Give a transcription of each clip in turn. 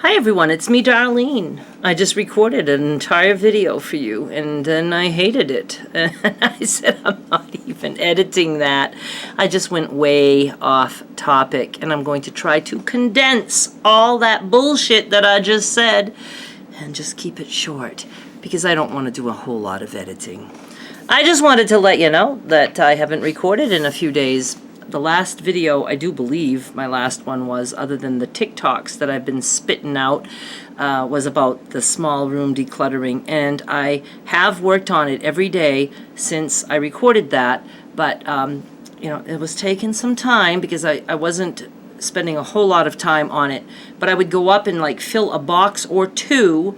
Hi everyone, it's me, Darlene. I just recorded an entire video for you, and then I hated it. And I said I'm not even editing that. I just went way off topic, and I'm going to try to condense all that bullshit that I just said and just keep it short, because I don't want to do a whole lot of editing. I just wanted to let you know that I haven't recorded in a few days. The last video, I do believe my last one was, other than the TikToks that I've been spitting out, was about the small room decluttering. And I have worked on it every day since I recorded that. But, you know, it was taking some time because I wasn't spending a whole lot of time on it. But I would go up and like fill a box or two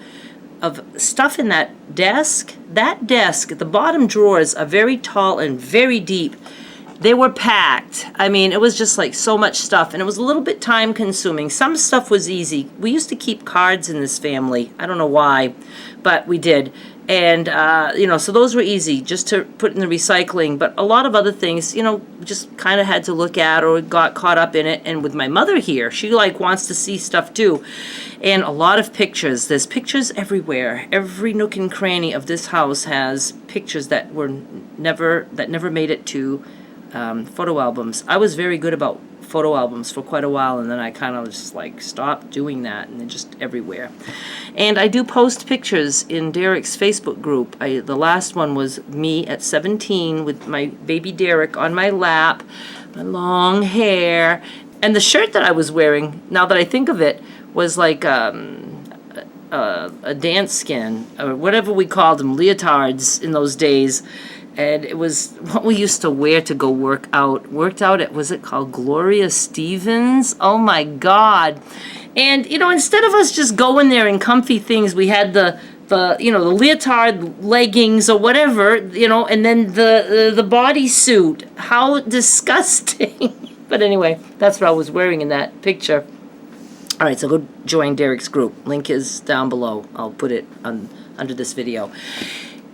of stuff in that desk. That desk, the bottom drawers are very tall and very deep. They were packed. I mean, it was just like so much stuff, and it was a little bit time consuming. Some stuff was easy. We used to keep cards in this family. I don't know why, but we did. And, you know, so those were easy just to put in the recycling. But a lot of other things, you know, just kind of had to look at or got caught up in it. And with my mother here, she like wants to see stuff too. And a lot of pictures. There's pictures everywhere. Every nook and cranny of this house has pictures that never made it to photo albums. I was very good about photo albums for quite a while, and then I kind of just like stopped doing that, and they're just everywhere. And I do post pictures in Derek's Facebook group. The last one was me at 17 with my baby Derek on my lap, my long hair, and the shirt that I was wearing, now that I think of it, was like a dance skin, or whatever we called them, leotards in those days. And it was what we used to wear to go work out. Worked out at, was it called Gloria Stevens? Oh my God. And, you know, instead of us just going there in comfy things, we had the you know, the leotard leggings or whatever, you know, and then the bodysuit. How disgusting. But anyway, that's what I was wearing in that picture. All right, so go join Derek's group. Link is down below. I'll put it under this video.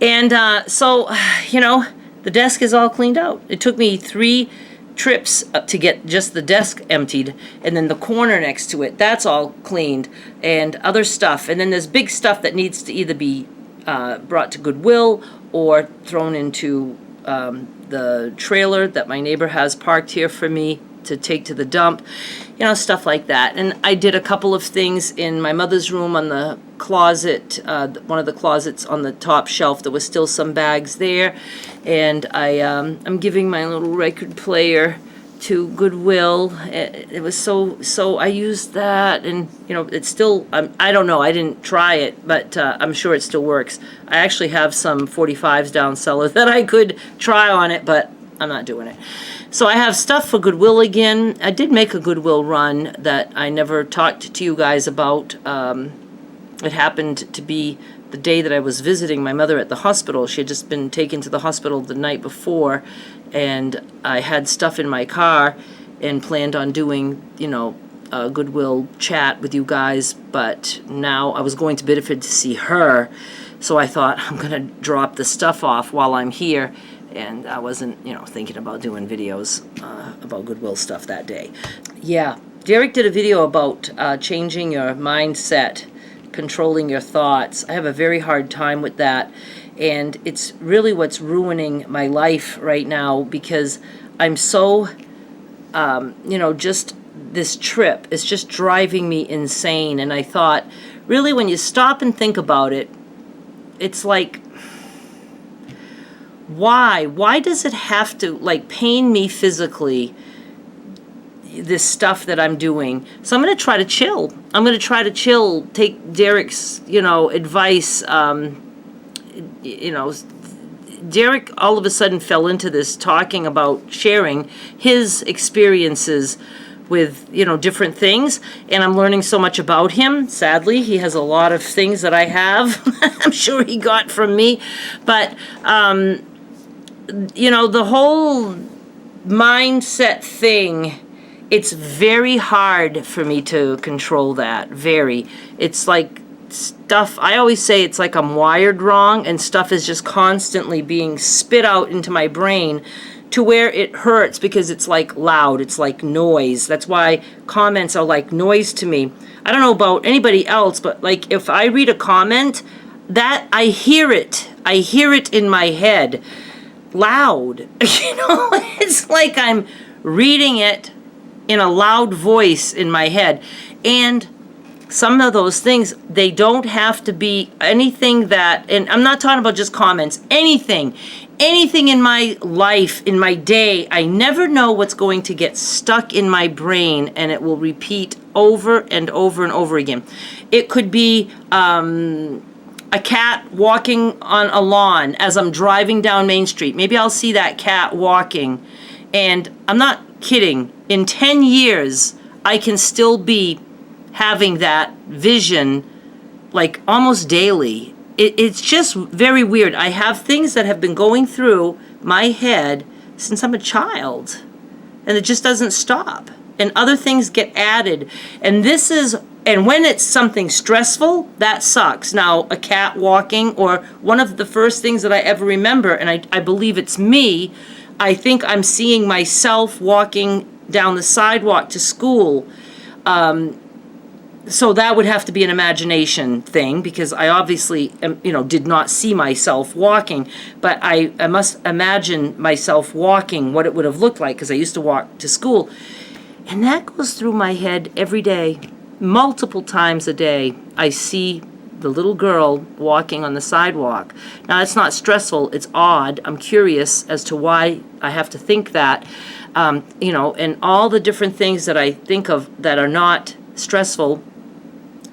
And so, you know, the desk is all cleaned out. It took me 3 trips up to get just the desk emptied, and then the corner next to it, that's all cleaned, and other stuff. And then there's big stuff that needs to either be brought to Goodwill or thrown into the trailer that my neighbor has parked here for me to take to the dump, you know, stuff like that. And I did a couple of things in my mother's room on the closet, one of the closets on the top shelf. There was still some bags there, and I'm giving my little record player to Goodwill. It was so I used that, and you know, it's still, I don't know, I didn't try it, but I'm sure it still works. I actually have some 45s down cellar that I could try on it, but I'm not doing it. So I have stuff for Goodwill again. I did make a Goodwill run that I never talked to you guys about. It happened to be the day that I was visiting my mother at the hospital. She had just been taken to the hospital the night before, and I had stuff in my car and planned on doing, you know, a Goodwill chat with you guys, but now I was going to Biddeford to see her, so I thought I'm going to drop the stuff off while I'm here. And I wasn't, you know, thinking about doing videos about Goodwill stuff that day. Yeah, Derek did a video about changing your mindset, controlling your thoughts. I have a very hard time with that. And it's really what's ruining my life right now, because I'm so, you know, just this trip is just driving me insane. And I thought, really, when you stop and think about it, it's like, why does it have to like pain me physically, this stuff that I'm doing? So I'm going to try to chill. I'm going to try to chill, take Derek's, you know, advice. You know, Derek all of a sudden fell into this, talking about sharing his experiences with, you know, different things, and I'm learning so much about him. Sadly, he has a lot of things that I have I'm sure he got from me, but you know, the whole mindset thing, it's very hard for me to control that. Very. It's like stuff, I always say it's like I'm wired wrong, and stuff is just constantly being spit out into my brain to where it hurts because it's like loud, it's like noise. That's why comments are like noise to me. I don't know about anybody else, but like if I read a comment, that I hear it in my head loud. It's like I'm reading it in a loud voice in my head. And some of those things, they don't have to be anything that, and I'm not talking about just comments, anything in my life, in my day, I never know what's going to get stuck in my brain, and it will repeat over and over and over again. It could be a cat walking on a lawn as I'm driving down Main Street. Maybe I'll see that cat walking, and I'm not kidding. In 10 years, I can still be having that vision like almost daily. It's just very weird. I have things that have been going through my head since I'm a child, and it just doesn't stop. And other things get added. And when it's something stressful, that sucks. Now, a cat walking, or one of the first things that I ever remember, and I believe it's me, I think I'm seeing myself walking down the sidewalk to school. So that would have to be an imagination thing, because I obviously, did not see myself walking, but I must imagine myself walking, what it would have looked like, because I used to walk to school. And that goes through my head every day, multiple times a day. I see the little girl walking on the sidewalk. Now, it's not stressful, it's odd. I'm curious as to why I have to think that, and all the different things that I think of that are not stressful.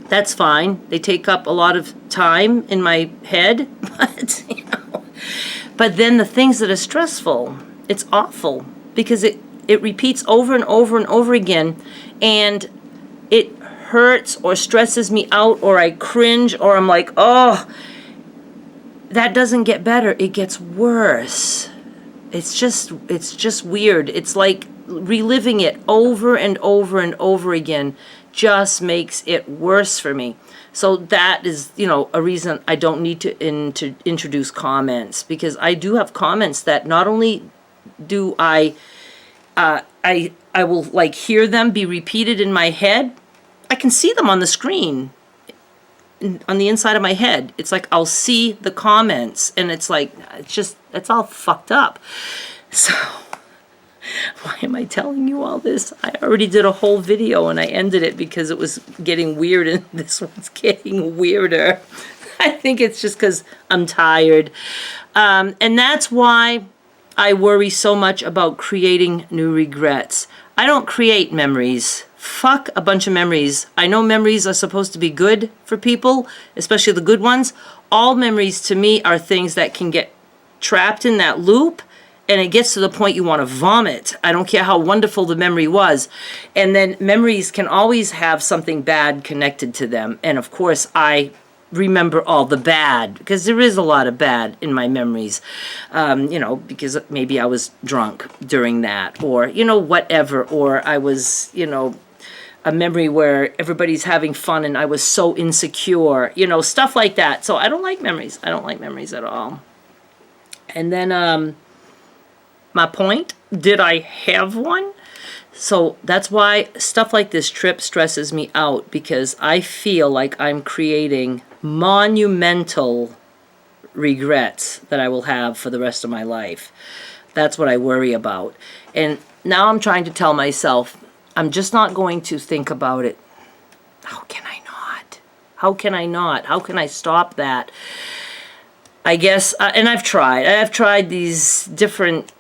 That's fine. They take up a lot of time in my head, but then the things that are stressful, it's awful, because it repeats over and over and over again, and it hurts or stresses me out, or I cringe, or I'm like, oh, that doesn't get better. It gets worse. It's just weird. It's like reliving it over and over and over again just makes it worse for me. So that is, a reason I don't need to introduce comments, because I do have comments that not only do I will like hear them be repeated in my head, I can see them on the screen, on the inside of my head. It's like I'll see the comments, and it's like, it's all fucked up. So why am I telling you all this? I already did a whole video and I ended it because it was getting weird, and this one's getting weirder. I think it's just because I'm tired. And that's why I worry so much about creating new regrets. I don't create memories. Fuck a bunch of memories. I know memories are supposed to be good for people, especially the good ones. All memories to me are things that can get trapped in that loop, and it gets to the point you want to vomit. I don't care how wonderful the memory was. And then memories can always have something bad connected to them. And of course, I remember all the bad, because there is a lot of bad in my memories, because maybe I was drunk during that, or, whatever, or I was, a memory where everybody's having fun and I was so insecure, stuff like that. So I don't like memories. I don't like memories at all. And then, my point, did I have one? So that's why stuff like this trip stresses me out, because I feel like I'm creating monumental regrets that I will have for the rest of my life. That's what I worry about. And now I'm trying to tell myself, I'm just not going to think about it. How can I not? How can I not? How can I stop that? I guess, and I've tried these different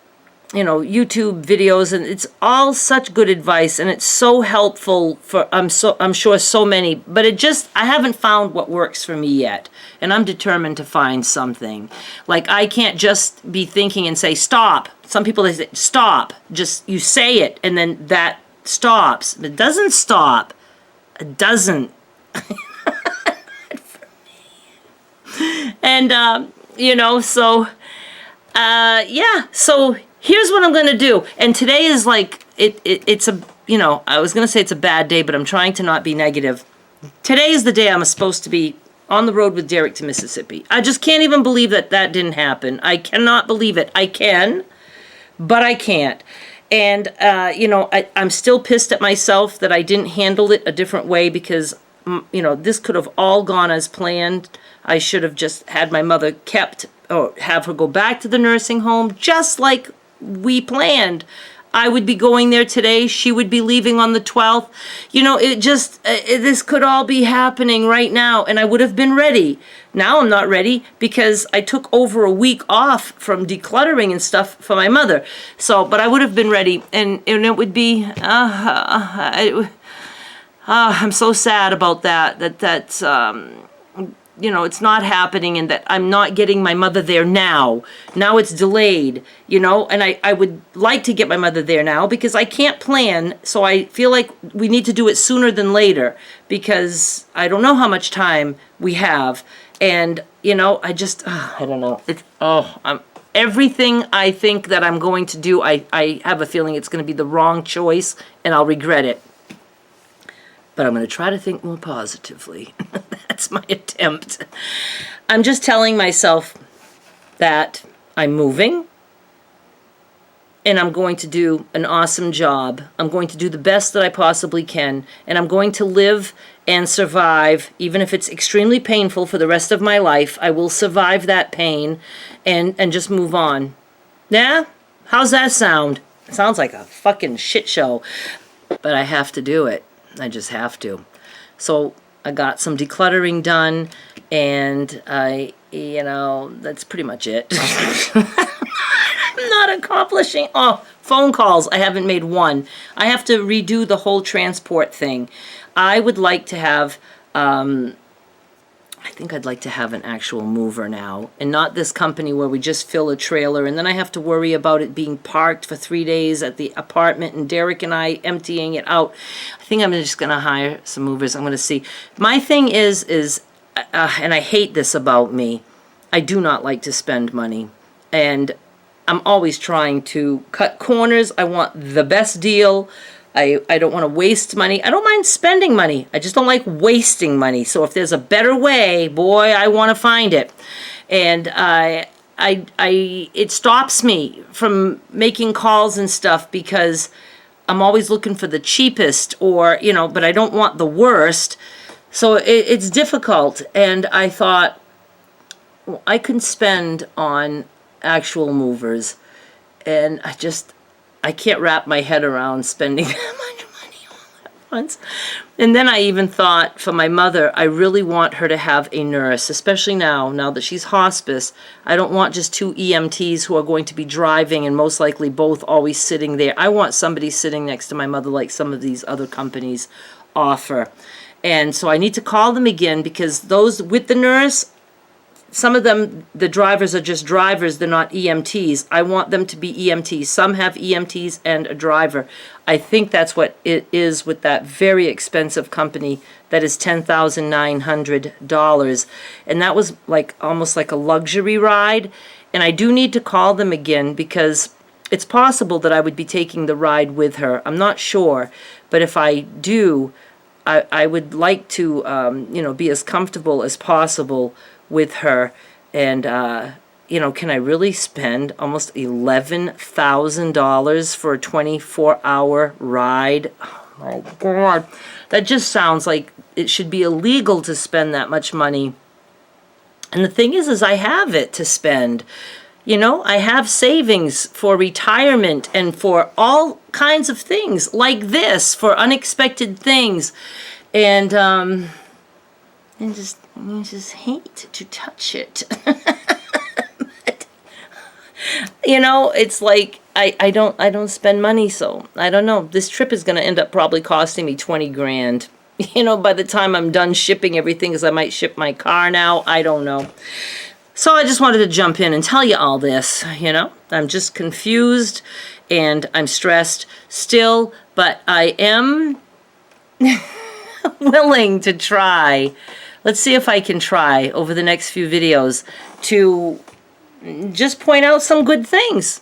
YouTube videos, and it's all such good advice, and it's so helpful for I'm sure so many, but I haven't found what works for me yet, and I'm determined to find something. Like, I can't just be thinking and say stop. Some people, they say stop, just you say it and then that stops. It doesn't stop. It doesn't. And so here's what I'm going to do. And today is like, it's a, I was going to say it's a bad day, but I'm trying to not be negative. Today is the day I'm supposed to be on the road with Derek to Mississippi. I just can't even believe that didn't happen. I cannot believe it. I can, but I can't. And, I'm still pissed at myself that I didn't handle it a different way because, this could have all gone as planned. I should have just had my mother kept, or have her go back to the nursing home, just like we planned. I would be going there today. She would be leaving on the 12th. This could all be happening right now, and I would have been ready. Now I'm not ready because I took over a week off from decluttering and stuff for my mother. But I would have been ready, and it would be, I'm so sad about that's it's not happening and that I'm not getting my mother there now. Now it's delayed, and I would like to get my mother there now because I can't plan. So I feel like we need to do it sooner than later because I don't know how much time we have. And, I don't know. Everything I think that I'm going to do, I have a feeling it's going to be the wrong choice and I'll regret it. But I'm going to try to think more positively. That's my attempt. I'm just telling myself that I'm moving and I'm going to do an awesome job. I'm going to do the best that I possibly can, and I'm going to live and survive, even if it's extremely painful for the rest of my life. I will survive that pain and just move on. Yeah? How's that sound? It sounds like a fucking shit show, but I have to do it. I just have to. So I got some decluttering done, and that's pretty much it. I'm not accomplishing. Phone calls. I haven't made one. I have to redo the whole transport thing. I would like to have, I think I'd like to have an actual mover now, and not this company where we just fill a trailer and then I have to worry about it being parked for 3 days at the apartment and Derek and I emptying it out. I think I'm just going to hire some movers. I'm going to see. My thing is, and I hate this about me, I do not like to spend money. And I'm always trying to cut corners. I want the best deal. I don't want to waste money. I don't mind spending money. I just don't like wasting money. So if there's a better way, boy, I want to find it. And it stops me from making calls and stuff because I'm always looking for the cheapest but I don't want the worst. So it's difficult. And I thought, well, I can spend on actual movers. And I can't wrap my head around spending that much money all at once. And then I even thought for my mother, I really want her to have a nurse, especially now that she's hospice. I don't want just 2 EMTs who are going to be driving and most likely both always sitting there. I want somebody sitting next to my mother like some of these other companies offer. And so I need to call them again because those with the nurse, some of them, the drivers are just drivers. They're not EMTs. I want them to be EMTs. Some have EMTs and a driver. I think that's what it is with that very expensive company that is $10,900. And that was almost like a luxury ride. And I do need to call them again because it's possible that I would be taking the ride with her. I'm not sure. But if I do, I would like to, be as comfortable as possible with her. And can I really spend almost $11,000 for a 24-hour ride? Oh my God, that just sounds like it should be illegal to spend that much money. And the thing is I have it to spend. I have savings for retirement and for all kinds of things like this, for unexpected things. And I just hate to touch it. But, it's like I don't spend money, so I don't know. This trip is going to end up probably costing me 20 grand. By the time I'm done shipping everything, because I might ship my car now. I don't know. So I just wanted to jump in and tell you all this, I'm just confused and I'm stressed still, but I am willing to try. Let's see if I can try over the next few videos to just point out some good things.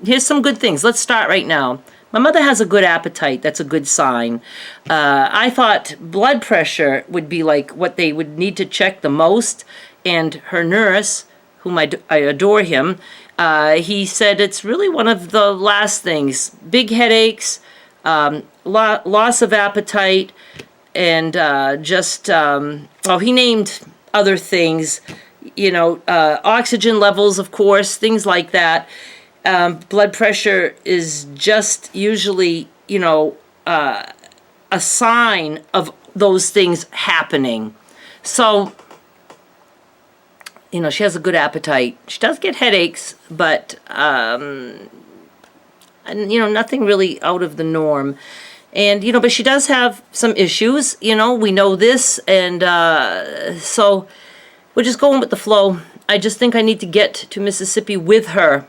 Here's some good things. Let's start right now. My mother has a good appetite. That's a good sign. I thought blood pressure would be like what they would need to check the most. And her nurse, whom I adore him, He said it's really one of the last things. Big headaches, loss of appetite, and he named other things, oxygen levels, of course, things like that. Blood pressure is just usually, a sign of those things happening. So, she has a good appetite. She does get headaches, but, nothing really out of the norm. And, but she does have some issues, we know this. And so we're just going with the flow. I just think I need to get to Mississippi with her,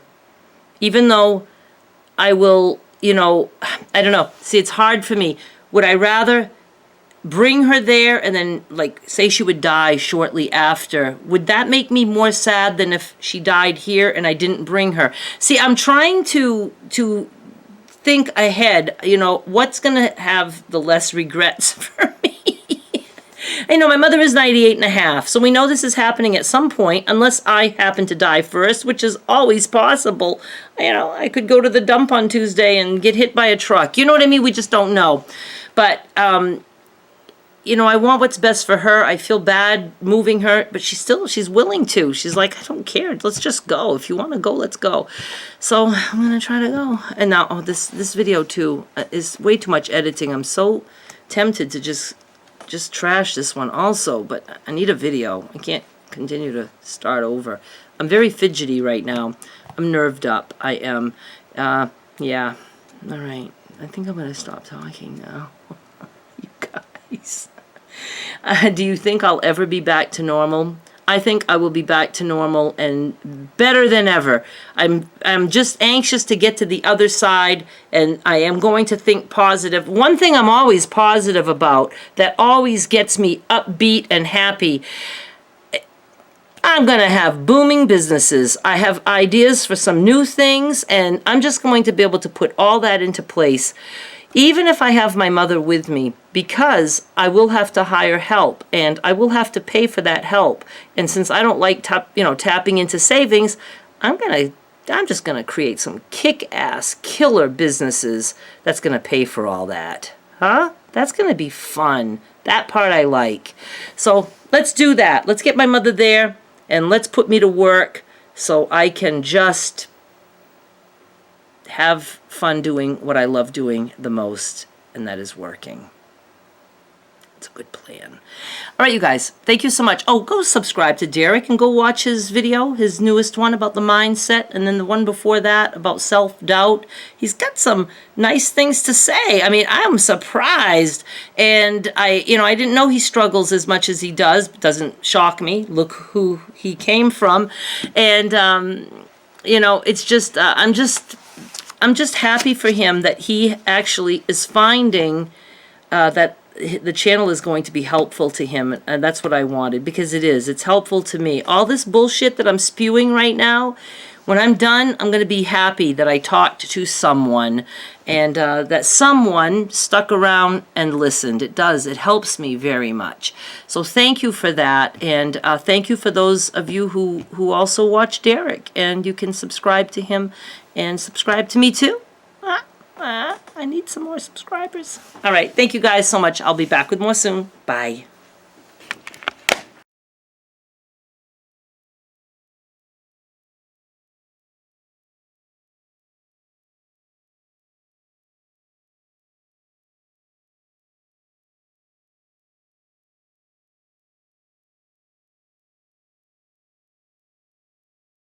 even though I will, I don't know. See, it's hard for me. Would I rather bring her there and then, say she would die shortly after? Would that make me more sad than if she died here and I didn't bring her? See, I'm trying to think ahead, what's going to have the less regrets for me. I know my mother is 98 and a half, so we know this is happening at some point, unless I happen to die first, which is always possible. I could go to the dump on Tuesday and get hit by a truck. You know what I mean? We just don't know. But, I want what's best for her. I feel bad moving her, but she's willing to. She's like, I don't care. Let's just go. If you want to go, let's go. So I'm going to try to go. And now, this video too is way too much editing. I'm so tempted to just trash this one also, but I need a video. I can't continue to start over. I'm very fidgety right now. I'm nerved up. I am. Yeah. All right. I think I'm going to stop talking now. You guys. Do you think I'll ever be back to normal? I think I will be back to normal and better than ever. I'm just anxious to get to the other side, and I am going to think positive. One thing I'm always positive about that always gets me upbeat and happy, I'm going to have booming businesses. I have ideas for some new things, and I'm just going to be able to put all that into place, even if I have my mother with me, because I will have to hire help, and I will have to pay for that help. And since I don't like tapping into savings, I'm just gonna create some kick-ass killer businesses that's gonna pay for all that. Huh? That's gonna be fun. That part I like. So let's do that. Let's get my mother there, and let's put me to work so I can just have fun doing what I love doing the most, and that is working. It's a good plan. All right, you guys, thank you so much. Oh, go subscribe to Derek and go watch his video, his newest one about the mindset, and then the one before that about self-doubt. He's got some nice things to say. I mean, I'm surprised, and I didn't know he struggles as much as he does. It doesn't shock me. Look who he came from, and it's just I'm just happy for him that he actually is finding that the channel is going to be helpful to him, and that's what I wanted, because it is. It's helpful to me. All this bullshit that I'm spewing right now, when I'm done, I'm going to be happy that I talked to someone, and that someone stuck around and listened. It does. It helps me very much. So thank you for that, and thank you for those of you who also watch Derek, and you can subscribe to him and subscribe to me too. I need some more subscribers. All right. Thank you guys so much. I'll be back with more soon. Bye.